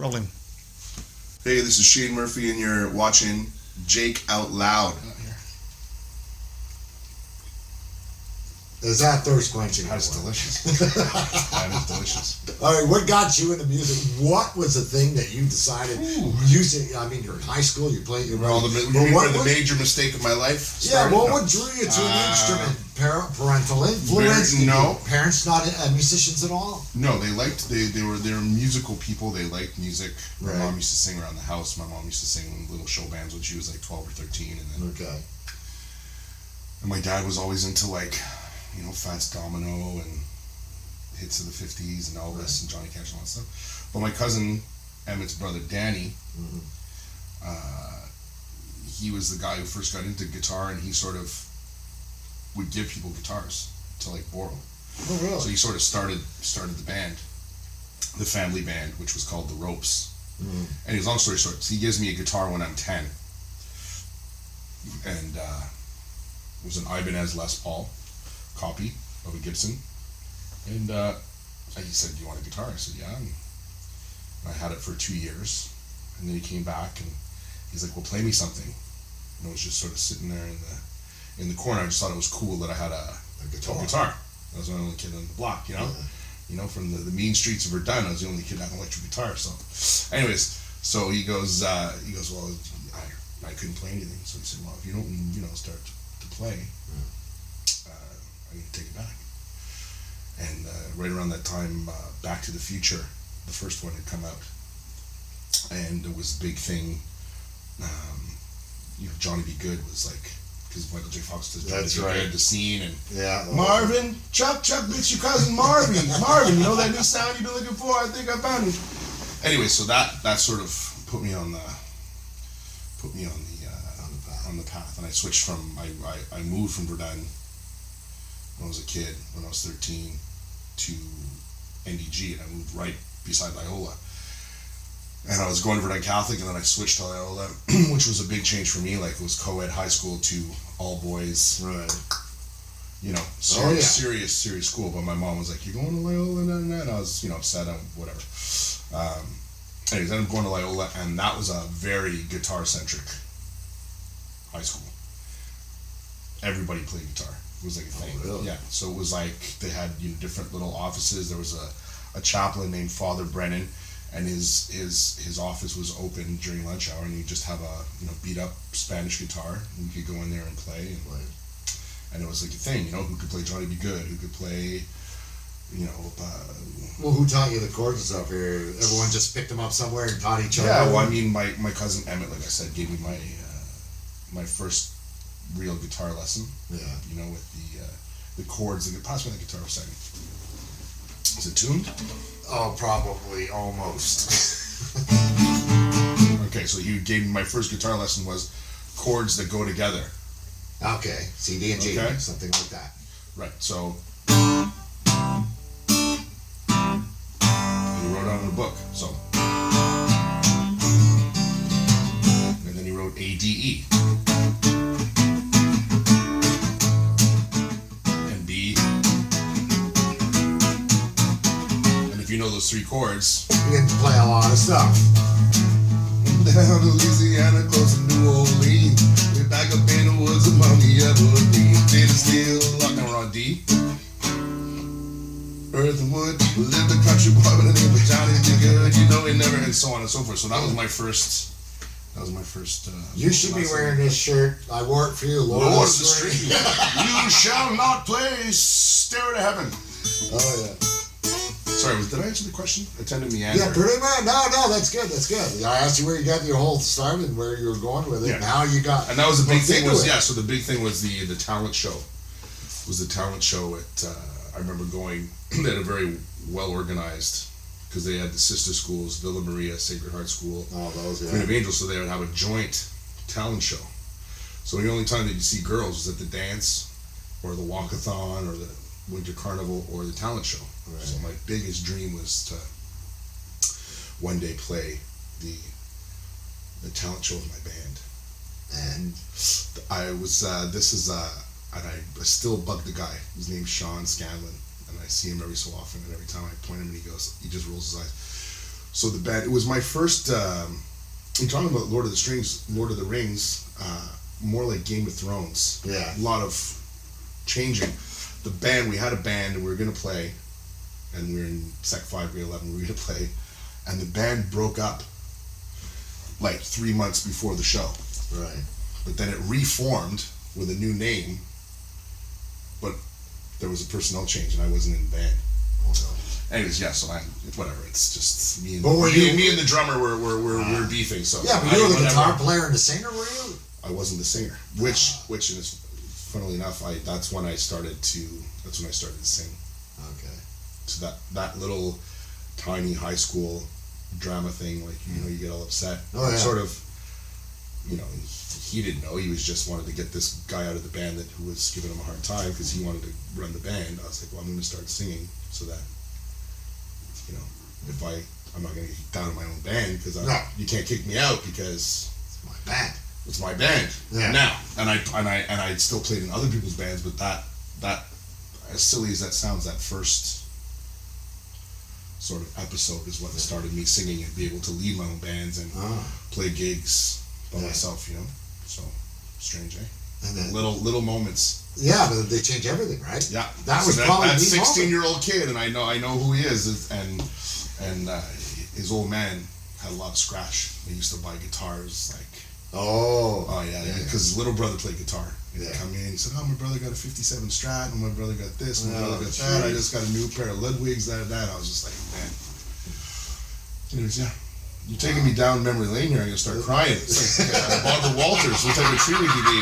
Rolling. Hey, this is Shane Murphy, and you're watching Jake Out Loud. Is that thirst quenching? That's delicious. That is delicious. All right, what got you into music? What was the thing that you decided? Music. I mean, you're in high school. You played. Well, the major mistake of my life. Yeah. What drew you to an instrument? Parental influence? No. Parents not musicians at all? No, they were musical people. They liked music. My Right. mom used to sing around the house. My mom used to sing in little show bands when she was like 12 or 13, and then. Okay. And my dad was always into Fats Domino and hits of the 50s and Elvis and Johnny Cash and all that stuff. But my cousin Emmett's brother Danny, he was the guy who first got into guitar, and he sort of would give people guitars to borrow. Oh, really? So he sort of started the band, the family band, which was called the Ropes. Anyways, long story short, so he gives me a guitar when I'm 10, and it was an Ibanez Les Paul copy of a Gibson, and he said, "Do you want a guitar?" I said, "Yeah." And I had it for 2 years, and then he came back and he's like, "Well, play me something." And I was just sort of sitting there in the corner. I just thought it was cool that I had a guitar. I was the only kid on the block, from the mean streets of Verdun. I was the only kid that had an electric guitar. So, anyways, so he goes, "Well, I couldn't play anything." So he said, "Well, if you don't, start to play, I need to take it back." And right around that time, Back to the Future, the first one had come out, and it was a big thing. Johnny B. Good was because Michael J. Fox does Johnny B. Good, the scene, and Marvin, Chuck, it's your cousin Marvin, that new sound you've been looking for? I think I found it. Anyway, so that sort of put me on the path, and I switched from I moved from Verdun when I was a kid, when I was 13, to NDG, and I moved right beside Loyola. And I was going to Verdun Catholic, and then I switched to Loyola, which was a big change for me. It was co-ed high school to all boys. Right. Serious school. But my mom was like, "You're going to Loyola?" And I was, upset, whatever. Anyways, I ended up going to Loyola, and that was a very guitar-centric high school. Everybody played guitar. It was a thing. Oh, really? Yeah. So it was they had different little offices. There was a chaplain named Father Brennan, and his office was open during lunch hour, and you just have a beat up Spanish guitar, and you could go in there and play, and it was a thing. Who could play Johnny B. Good, who could play, Well, who taught you the chords and stuff here? Everyone just picked them up somewhere and taught each other? Yeah, well, I mean, my cousin Emmett, like I said, gave me my first real guitar lesson. Yeah. With the chords. Pass me the guitar for a second. Is it tuned? Oh, probably, almost. Okay, so he gave me my first guitar lesson was chords that go together. Okay, C, D, and G, Okay. something like that. Right, so he wrote out in a book, so. And then he wrote A-D-E. And B. And if you know those three chords. You get to play a lot of stuff. Down to Louisiana, close to New Orleans. We're back up in the woods of Mommy Evergreen. Did it still lock and we're on D. Earth and wood, lived a country boy by the name of Johnny B. Good. It never, and so on and so forth. So that was my first. You should be wearing this shirt. I wore it for you. Lord of the Street. You shall not play Stairway to Heaven. Oh yeah. Sorry, did I answer the question? I tend to meander. Yeah, pretty much. No, that's good. I asked you where you got your whole start and where you were going with it, and how you got. And that was the big thing. So the big thing was the talent show. It was the talent show at. I remember going. They had a very well organized, because they had the sister schools, Villa Maria, Sacred Heart School, Queen of Angels. So they would have a joint talent show. So the only time that you see girls was at the dance, or the walkathon, or the Winter Carnival, or the talent show. Right. So my biggest dream was to one day play the talent show with my band. And I was and I still bug the guy. His name's Sean Scanlon, and I see him every so often, and every time I point him and he just rolls his eyes. So the band, it was my first, I'm talking about Lord of the Rings, more like Game of Thrones. Yeah. A lot of changing. The band, we had a band and we were going to play, and we were in Sec 5, grade 11, we were going to play, and the band broke up like 3 months before the show. Right. But then it reformed with a new name, but there was a personnel change and I wasn't in the band. Oh, no. Anyways, yeah, so whatever, it's just me and, But me and the drummer were beefing, so. Yeah, but you were the guitar player and the singer, were you? I wasn't the singer, which is, funnily enough, that's when I started to sing. Okay. So that little tiny high school drama thing, like, you know, you get all upset. Oh, yeah. Sort of, you know, he didn't know, he was just wanted to get this guy out of the band who was giving him a hard time because he wanted to run the band. I was like, well, I'm going to start singing so that, you know, if I'm not going to get kicked out of my own band because you can't kick me out because it's my band. It's my band now, and I still played in other people's bands, but that as silly as that sounds, that first sort of episode is what started me singing and be able to lead my own bands and play gigs by myself, you know. So strange, eh? And then little moments. Yeah, but they change everything, right? Yeah, that was probably that 16-year-old kid, and I know who he is, and his old man had a lot of scratch. They used to buy guitars like. Oh yeah, because his little brother played guitar. He'd come in, he said, "Oh, my brother got a '57 Strat, and my brother got this, and my brother got that. I just got a new pair of Ludwigs, that. I was just like, man." Anyways, yeah, you're taking me down memory lane here. I'm gonna start crying. It's like Barbara Walters. What type of tree would you be?